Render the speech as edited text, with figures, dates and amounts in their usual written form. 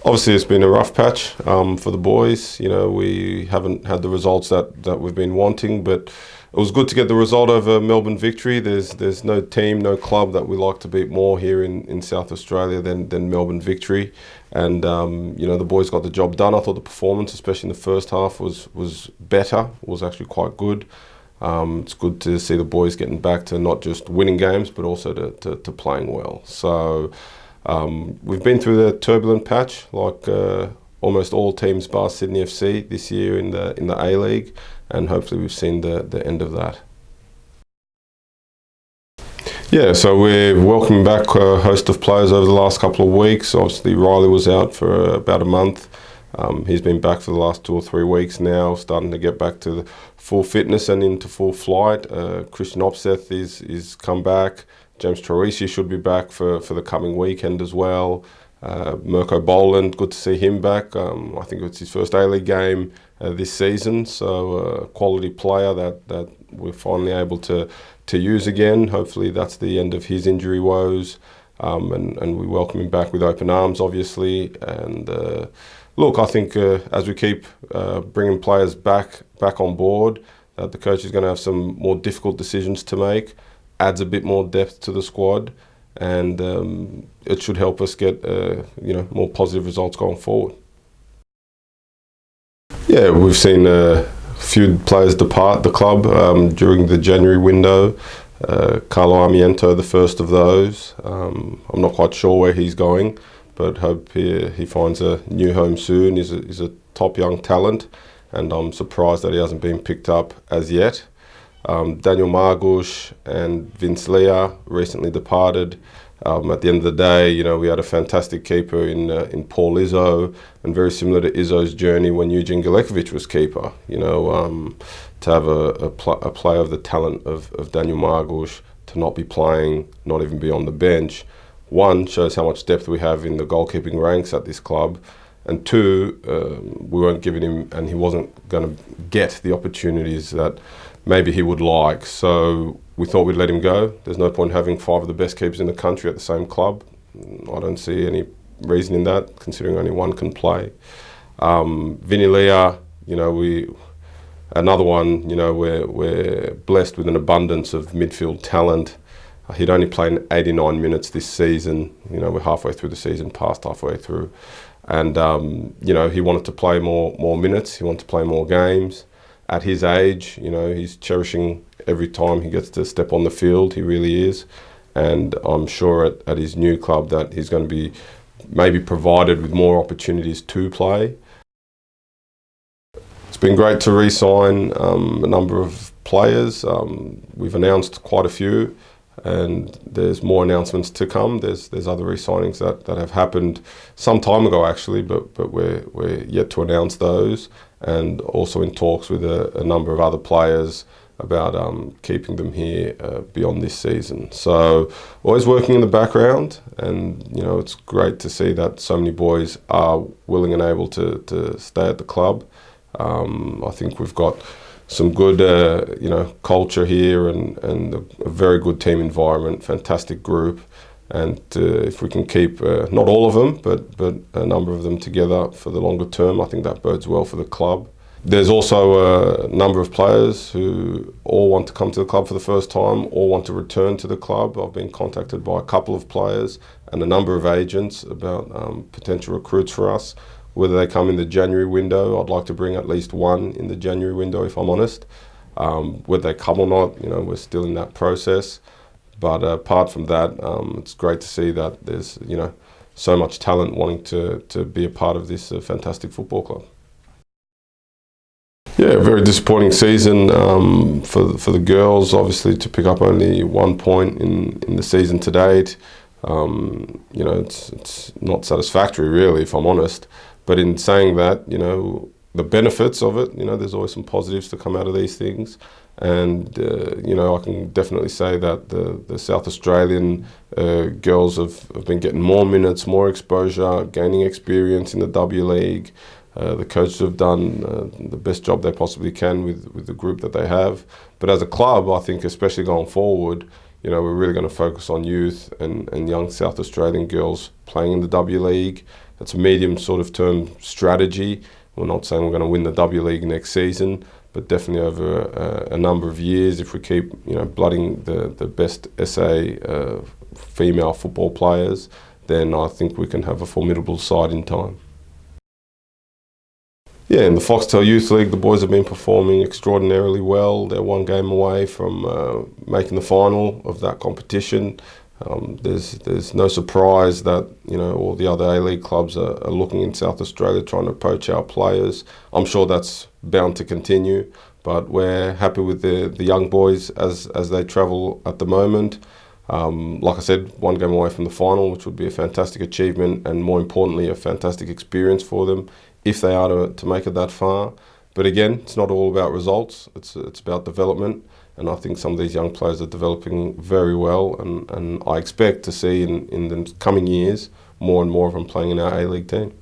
Obviously, it's been a rough patch for the boys. You know, we haven't had the results that we've been wanting, but it was good to get the result over Melbourne Victory. There's no team, no club that we like to beat more here in South Australia than Melbourne Victory. And you know, the boys got the job done. I thought the performance, especially in the first half, was better. Was actually quite good. It's good to see the boys getting back to not just winning games, but also to playing well. So we've been through the turbulent patch, like almost all teams bar Sydney FC this year in the A-League, and hopefully we've seen the end of that. Yeah, so we're welcoming back a host of players over the last couple of weeks. Obviously, Riley was out for about a month. He's been back for the last 2 or 3 weeks now, starting to get back to the full fitness and into full flight. Christian Opseth is come back. James Troisi should be back for the coming weekend as well. Mirko Boland, good to see him back. I think it's his first A-League game this season, so a quality player that we're finally able to use again. Hopefully that's the end of his injury woes, and we welcome him back with open arms, obviously. And look, I think as we keep bringing players back on board, the coach is going to have some more difficult decisions to make, adds a bit more depth to the squad, and it should help us get more positive results going forward. Yeah, we've seen a few players depart the club during the January window. Carlo Armiento, the first of those. I'm not quite sure where he's going, but hope he finds a new home soon. He's a top young talent, and I'm surprised that he hasn't been picked up as yet. Daniel Margush and Vince Leah recently departed. At the end of the day, you know, we had a fantastic keeper in Paul Izzo, and very similar to Izzo's journey when Eugene Galekovic was keeper. You know, to have a player of the talent of Daniel Margush to not be playing, not even be on the bench, one, shows how much depth we have in the goalkeeping ranks at this club, and two, we weren't giving him, and he wasn't going to get the opportunities that maybe he would like. So we thought we'd let him go. There's no point having 5 of the best keepers in the country at the same club. I don't see any reason in that, considering only one can play. Vinny Leah, you know, another one, you know, we're blessed with an abundance of midfield talent. He'd only played 89 minutes this season. You know, we're halfway through the season, past halfway through. And, you know, he wanted to play more minutes. He wanted to play more games. At his age, you know, he's cherishing every time he gets to step on the field. He really is. And I'm sure at his new club that he's going to be maybe provided with more opportunities to play. It's been great to re-sign a number of players. We've announced quite a few, and there's more announcements to come. There's other re-signings that have happened some time ago actually, but we're yet to announce those, and also in talks with a number of other players about keeping them here beyond this season. So always working in the background, and you know, it's great to see that so many boys are willing and able to stay at the club. I think we've got some good culture here, and a very good team environment, fantastic group. And if we can keep not all of them, but a number of them together for the longer term, I think that bodes well for the club. There's also a number of players who all want to come to the club for the first time, all want to return to the club. I've been contacted by a couple of players and a number of agents about potential recruits for us. Whether they come in the January window, I'd like to bring at least one in the January window, if I'm honest. Whether they come or not, you know, we're still in that process. But apart from that, it's great to see that there's, you know, so much talent wanting to be a part of this fantastic football club. Yeah, very disappointing season for the girls, obviously, to pick up only 1 point in the season to date. You know, it's not satisfactory, really, if I'm honest. But in saying that, you know, the benefits of it, you know, there's always some positives to come out of these things. And, you know, I can definitely say that the South Australian girls have been getting more minutes, more exposure, gaining experience in the W League. The coaches have done the best job they possibly can with the group that they have. But as a club, I think, especially going forward, you know, we're really going to focus on youth and young South Australian girls playing in the W League. It's a medium sort of term strategy. We're not saying we're going to win the W League next season, but definitely over a number of years, if we keep, you know, blooding the best SA female football players, then I think we can have a formidable side in time. Yeah, in the Foxtel Youth League, the boys have been performing extraordinarily well. They're one game away from making the final of that competition. There's no surprise that, you know, all the other A-League clubs are looking in South Australia trying to poach our players. I'm sure that's bound to continue, but we're happy with the young boys as they travel at the moment. Like I said, one game away from the final, which would be a fantastic achievement and, more importantly, a fantastic experience for them if they are to make it that far. But again, it's not all about results, it's about development, and I think some of these young players are developing very well, and I expect to see in the coming years more and more of them playing in our A-League team.